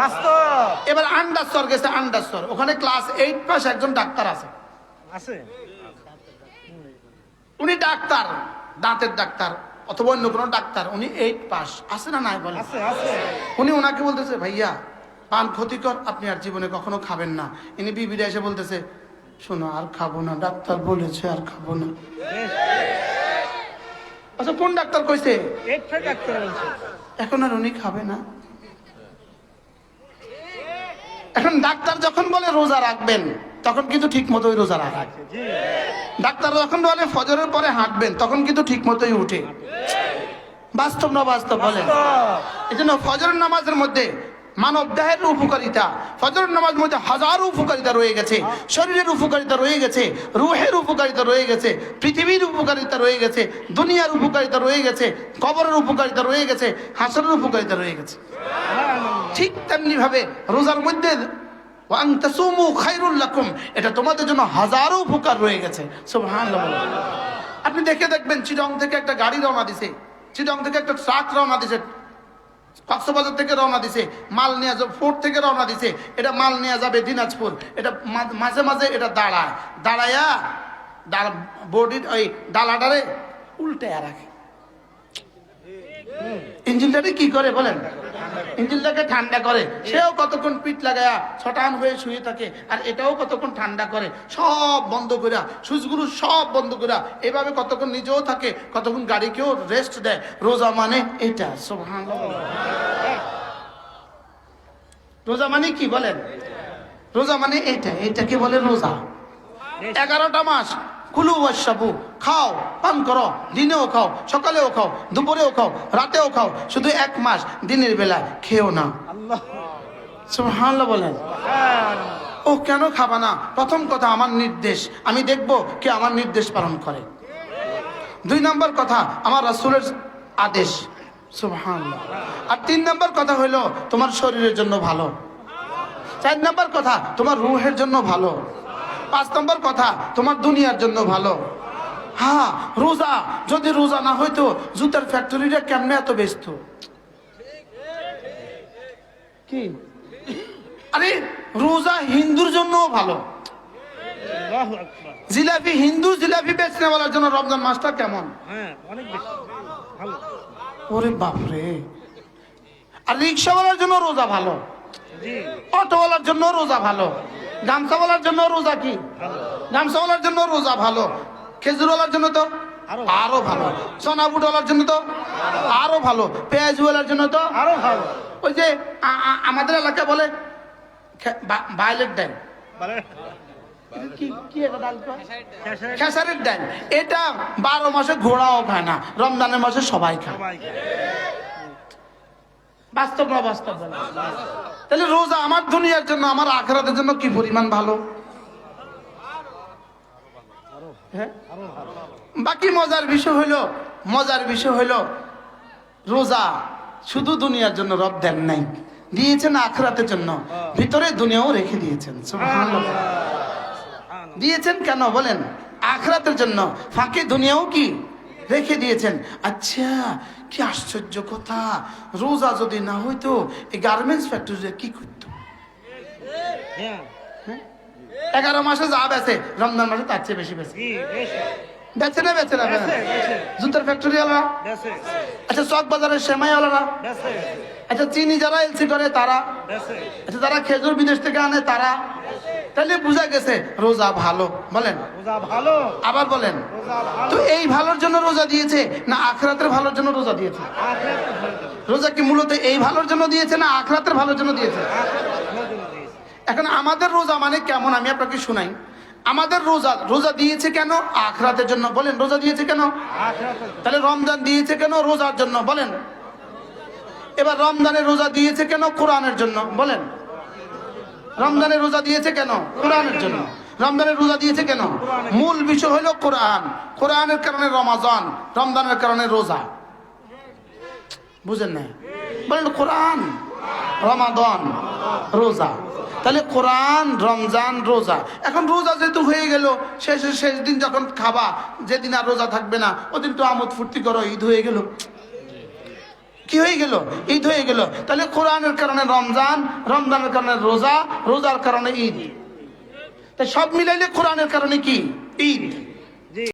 বাস্তব। এবার আন্ডারস্তর গেছে, আন্ডারস্তর ওখানে ক্লাস 8 পাস একজন ডাক্তার আছে, উনি ডাক্তার, দাঁতের ডাক্তার অথবা অন্য কোনো ডাক্তার, উনি 8 পাস আছে না নাই বলে, উনি ওনাকে বলতেছে ভাইয়া পান ক্ষতিকর, আপনি আর জীবনে কখনো খাবেন না। ইনি বিবিরা এসে বলতেছে শোনো আর খাবো না, ডাক্তার বলেছে আর খাবো না। আচ্ছা কোন ডাক্তার কইছে? এখন আর উনি খাবে না। এখন ডাক্তার যখন বলে রোজা রাখবেন তখন কিন্তু ঠিক মতোই রোজা রাখে। ডাক্তার যখন বলে ফজরের পরে হাঁটবেন তখন কিন্তু ঠিক মতোই উঠে। বাস্তব না বাস্তব বলেন? এই জন্য ফজরের নামাজের মধ্যে মানব দেহের উপকারিতা, ফজরের নামাজের মধ্যে হাজারো উপকারিতা রয়ে গেছে, শরীরের উপকারিতা রয়ে গেছে, রুহের উপকারিতা রয়ে গেছে, পৃথিবীর উপকারিতা রয়ে গেছে, দুনিয়ার উপকারিতা রয়ে গেছে, কবরের উপকারিতা রয়ে গেছে, হাসরের উপকারিতা রয়ে গেছে। ঠিক তেমনি ভাবে রোজার মধ্যে ওয়ান তাসুমু খায়রুল লাকুম, এটা তোমাদের জন্য হাজারো উপকার রয়ে গেছে। সুবহানাল্লাহ। আপনি দেখে দেখবেন চিটং থেকে একটা গাড়ি রওনা দিছে, চিটং থেকে একটা ট্রাক রওনা দিছে, কক্সবাজার থেকে রওনা দিছে, মাল নিয়ে যাবে, ফোর্ট থেকে রওনা দিছে, এটা মাল নিয়ে যাবে দিনাজপুর। এটা মাঝে মাঝে এটা দাঁড়ায়, দাঁড়াইয়া বডির ওই ডালাটারে উল্টে রাখে। ইঞ্জিনটাকে কি করে বলেন? ইঞ্জিনটাকে ঠান্ডা করে। সেও কতক্ষণ পিঠ লাগায়া ছটান হয়ে শুয়ে থাকে, আর এটাও কতক্ষণ ঠান্ডা করে, সব বন্ধ করে, সুইচগুলো সব বন্ধ করে এভাবে কতক্ষণ নিজেও থাকে, কতক্ষণ গাড়িকেও রেস্ট দেয়। রোজা মানে এটা। সুবহানাল্লাহ। রোজা মানে কি বলেন? রোজা মানে এটা, এটাকে বলে রোজা। 11টা মাস কুলু ওয়াশরাবু, খাও পান করো, দিনেও খাও, সকালেও খাও, দুপুরেও খাও, রাতেও খাও, শুধু 1 মাস দিনের বেলা খেও না। সুবহানাল্লাহ বলেন। ও কেন খাবা না? প্রথম কথা আমার নির্দেশ, আমি দেখব কে আমার নির্দেশ পালন করে। 2 নম্বর কথা আমার রাসূলের আদেশ। সুবহানাল্লাহ। আর 3 নম্বর কথা হলো তোমার শরীরের জন্য ভালো। 4 নম্বর কথা তোমার রূহের জন্য ভালো। 5 নম্বর কথা তোমার দুনিয়ার জন্য ভালো। হ্যাঁ, রোজা যদি রোজা না হইতো জুতার ফ্যাক্টরিটা কেমনে এত ব্যস্ত? কি আরে রোজা হিন্দুর জন্য ভালো। জিলাপি, হিন্দু জিলাপি বেচনে বলার জন্য রমজান মাসটা কেমন? ওরে বাপরে। আর রিক্সাওয়ালার জন্য রোজা ভালো, অটোওয়ালার জন্য রোজা ভালো, গামছাওয়ালার জন্য রোজা কি? গামছাওয়ালার জন্য রোজা ভালো, খেজুরওয়ালার জন্য তো আরো ভালো, সোনা বুটওয়ালার জন্য তো আরো ভালো, পেঁয়াজওয়ালার জন্য তো আরো ভালো। ওই যে আমাদের এলাকায় বলে ভায়োলেট ডাল, খেসারির ডাল, এটা 12 মাসে ঘোড়াও খায় না, রমজানের মাসে সবাই খায়। বাস্তব না বাস্তব? তাহলে রোজা আমার দুনিয়ার জন্য, আমার আখিরাতের জন্য কি পরিমাণ ভালো। হ্যাঁ, বাকি মজার বিষয় হইলো রোজা শুধু দুনিয়ার জন্য রব দেন নাই, দিয়েছেন আখিরাতের জন্য, ভিতরে দুনিয়াও রেখে দিয়েছেন। সুবহানাল্লাহ। দিয়েছেন কেন বলেন? আখিরাতের জন্য, ফাঁকে দুনিয়াও কি রেখে দিয়েছেন। আচ্ছা কি আশ্চর্য কথা, রোজা যদি না হইতো এই গার্মেন্টস ফ্যাক্টরি কি করতো? 11 মাসে যা বেচে রমজান মাসে তার চেয়ে বেশি বেচে। বেচে না বেচে না? জুতার ফ্যাক্টরি ওয়ালা, আচ্ছা চক বাজারের সেমাই ওয়ালারা, আচ্ছা চিনি যারা এলসি করে তারা, আচ্ছা যারা খেজুর বিদেশ থেকে আনে তারা। তাহলে বুঝা গেছে রোজা ভালো। বলেন ভালো, আবার বলেন তো এই ভালোর জন্য রোজা দিয়েছে না আখিরাতের ভালোর জন্য রোজা দিয়েছে? রোজা কি মূলত এই ভালোর জন্য দিয়েছে না আখিরাতের ভালোর জন্য দিয়েছে? এখন আমাদের রোজা মানে কেমন আমি আপনাকে শুনাই। আমাদের রোজা দিয়েছে কেন? আখিরাতের জন্য। বলেন রোজা দিয়েছে কেন? তাহলে রমজান দিয়েছে কেন? রোজার জন্য। বলেন এবার রমজানের রোজা দিয়েছে কেন? কোরআনের জন্য। বলেন রমজানের রোজা দিয়েছে কেন? কোরআনের জন্য। রমজানের রোজা দিয়েছে কেন? মূল বিষয় হলো কোরআন। কোরআনের কারণে রমজান, রমজানের কারণে রোজা। বুঝেন না? বলেন কোরআন, রমাদান, রোজা। তাহলে কোরআন, রমজান, রোজা। এখন রোজা যেহেতু হয়ে গেল, শেষ দিন যখন খাবা, যেদিন আর রোজা থাকবে না ওদিন তো আমোদ ফুর্তি করো, ঈদ হয়ে গেল। কি হয়ে গেল? ঈদ হয়ে গেল। তাহলে কোরআনের কারণে রমজান, রমজানের কারণে রোজা, রোজার কারণে ঈদ। তাই সব মিলাইলে কোরআনের কারণে কি? ঈদ।